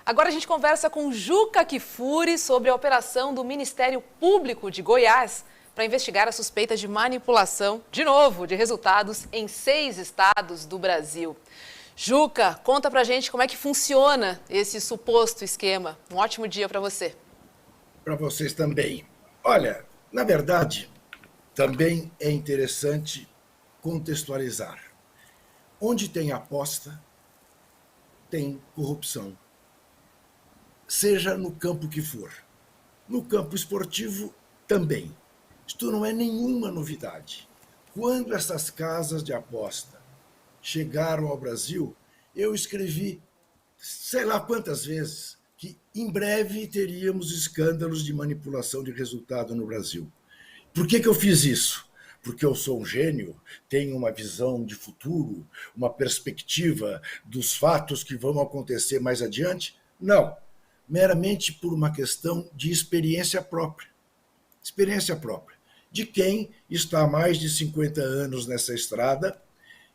Agora a gente conversa com Juca Kfouri sobre a operação do Ministério Público de Goiás para investigar a suspeita de manipulação, de novo, de resultados em 6 estados do Brasil. Juca, conta pra gente como é que funciona esse suposto esquema. Um ótimo dia para você. Para vocês também. Olha, na verdade, também é interessante contextualizar. Onde tem aposta, tem corrupção. Seja no campo que for. No campo esportivo, também. Isto não é nenhuma novidade. Quando essas casas de aposta chegaram ao Brasil, eu escrevi, sei lá quantas vezes, que em breve teríamos escândalos de manipulação de resultado no Brasil. Por que eu fiz isso? Porque eu sou um gênio, tenho uma visão de futuro, uma perspectiva dos fatos que vão acontecer mais adiante? Não, meramente por uma questão de experiência própria. Experiência própria de quem está há mais de 50 anos nessa estrada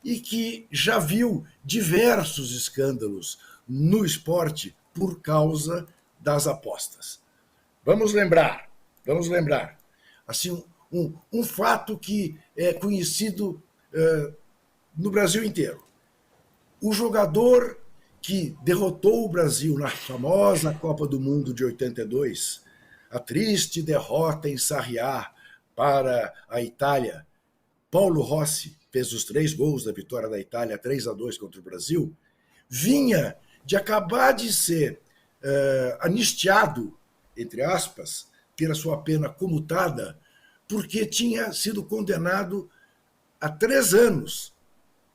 e que já viu diversos escândalos no esporte por causa das apostas. Vamos lembrar. Assim, um fato que é conhecido no Brasil inteiro. O jogador que derrotou o Brasil na famosa Copa do Mundo de 82, a triste derrota em Sarriá para a Itália, Paulo Rossi fez os 3 gols da vitória da Itália, 3-2 contra o Brasil, vinha de acabar de ser anistiado, entre aspas, ter a sua pena comutada, porque tinha sido condenado a 3 anos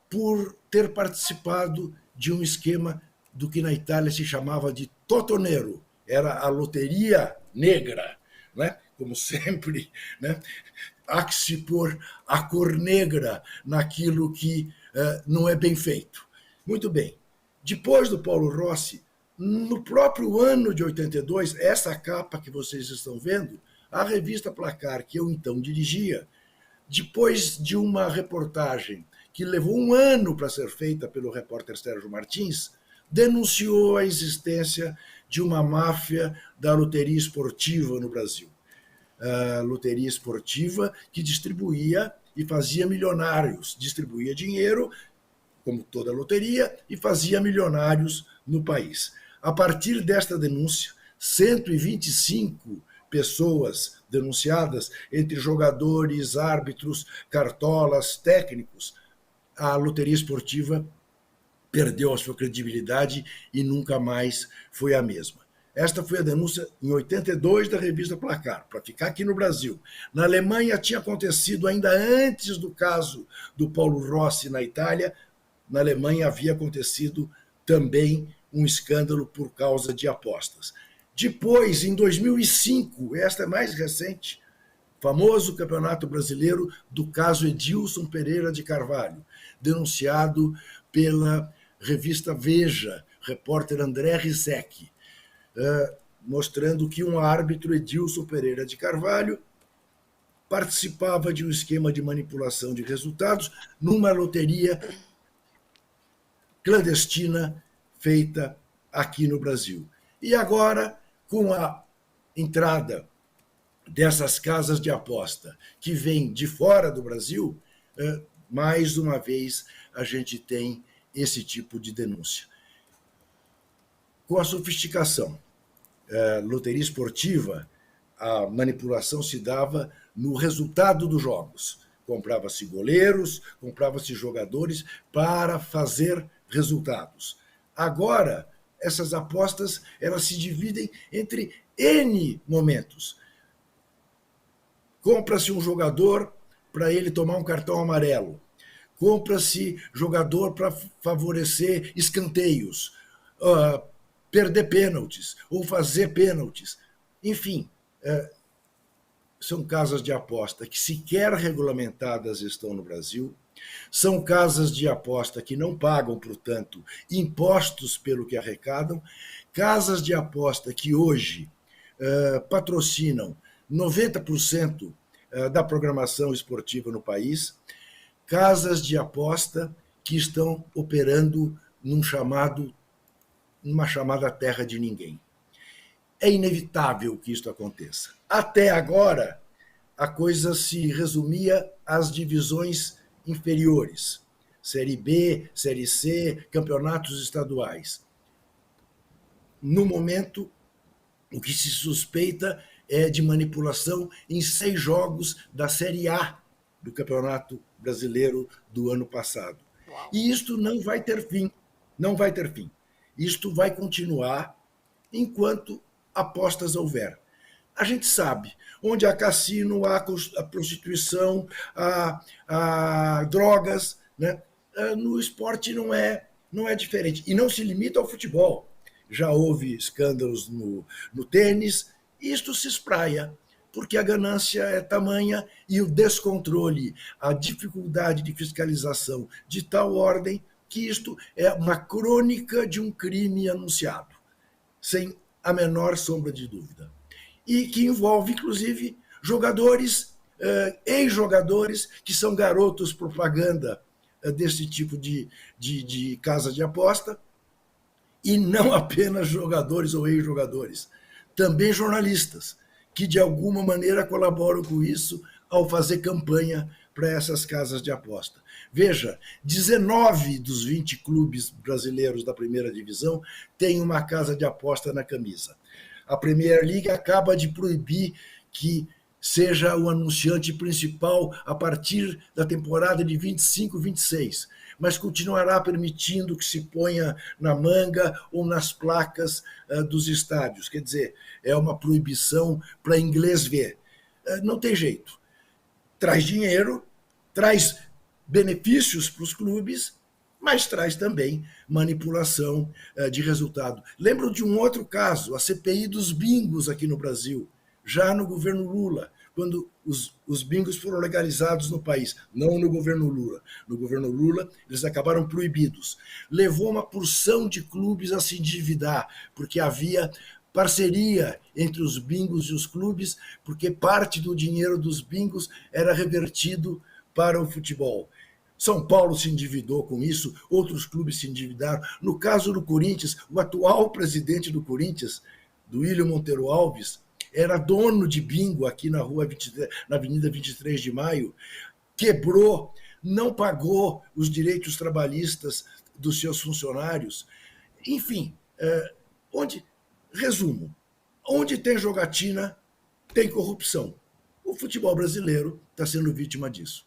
por ter participado de um esquema do que na Itália se chamava de totonero, era a loteria negra, né? Como sempre, né? Há que se pôr a cor negra naquilo que não é bem feito. Muito bem. Depois do Paulo Rossi, no próprio ano de 82, essa capa que vocês estão vendo, a revista Placar, que eu então dirigia, depois de uma reportagem que levou 1 ano para ser feita pelo repórter Sérgio Martins, denunciou a existência de uma máfia da loteria esportiva no Brasil. A loteria esportiva que distribuía e fazia milionários, distribuía dinheiro, como toda loteria, e fazia milionários no país. A partir desta denúncia, 125 pessoas denunciadas, entre jogadores, árbitros, cartolas, técnicos, a loteria esportiva perdeu a sua credibilidade e nunca mais foi a mesma. Esta foi a denúncia em 82 da revista Placar, para ficar aqui no Brasil. Na Alemanha tinha acontecido ainda antes do caso do Paulo Rossi na Itália, na Alemanha havia acontecido também um escândalo por causa de apostas. Depois, em 2005, esta é mais recente, famoso Campeonato Brasileiro do caso Edilson Pereira de Carvalho, denunciado pela revista Veja, repórter André Rizek, mostrando que um árbitro, Edilson Pereira de Carvalho, participava de um esquema de manipulação de resultados numa loteria clandestina feita aqui no Brasil. E agora, com a entrada dessas casas de aposta que vêm de fora do Brasil, mais uma vez a gente tem esse tipo de denúncia. Com a sofisticação loteria esportiva, a manipulação se dava no resultado dos jogos. Comprava-se goleiros, comprava-se jogadores para fazer resultados. Agora, essas apostas elas se dividem entre N momentos. Compra-se um jogador para ele tomar um cartão amarelo. Compra-se jogador para favorecer escanteios, perder pênaltis ou fazer pênaltis. Enfim, são casas de aposta que sequer regulamentadas estão no Brasil, são casas de aposta que não pagam, portanto, impostos pelo que arrecadam, casas de aposta que hoje patrocinam 90% da programação esportiva no país, casas de aposta que estão operando num chamado numa chamada terra de ninguém. É inevitável que isto aconteça. Até agora, a coisa se resumia às divisões inferiores. Série B, Série C, campeonatos estaduais. No momento, o que se suspeita é de manipulação em 6 jogos da Série A do Campeonato Brasileiro do ano passado. Uau. E isto não vai ter fim. Não vai ter fim. Isto vai continuar enquanto apostas houver. A gente sabe, onde há cassino, há a prostituição, há drogas, né? No esporte não é diferente. E não se limita ao futebol. Já houve escândalos no tênis, e isto se espraia, porque a ganância é tamanha e o descontrole, a dificuldade de fiscalização de tal ordem que isto é uma crônica de um crime anunciado, sem a menor sombra de dúvida. E que envolve, inclusive, jogadores, ex-jogadores, que são garotos propaganda desse tipo de casa de aposta, e não apenas jogadores ou ex-jogadores, também jornalistas, que de alguma maneira colaboram com isso ao fazer campanha para essas casas de aposta. Veja, 19 dos 20 clubes brasileiros da primeira divisão têm uma casa de aposta na camisa. A Premier League acaba de proibir que seja o anunciante principal a partir da temporada de 25-26, mas continuará permitindo que se ponha na manga ou nas placas dos estádios. Quer dizer, é uma proibição para inglês ver. Não tem jeito. Traz dinheiro, traz benefícios para os clubes, mas traz também manipulação de resultado. Lembro de um outro caso, a CPI dos bingos aqui no Brasil, já no governo Lula, quando os bingos foram legalizados no país, não no governo Lula. No governo Lula, eles acabaram proibidos. Levou uma porção de clubes a se endividar, porque havia parceria entre os bingos e os clubes, porque parte do dinheiro dos bingos era revertido para o futebol. São Paulo se endividou com isso, outros clubes se endividaram. No caso do Corinthians, o atual presidente do Corinthians, Duílio Monteiro Alves, era dono de bingo aqui na na Avenida 23 de Maio, quebrou, não pagou os direitos trabalhistas dos seus funcionários. Enfim, resumo, onde tem jogatina, tem corrupção. O futebol brasileiro está sendo vítima disso.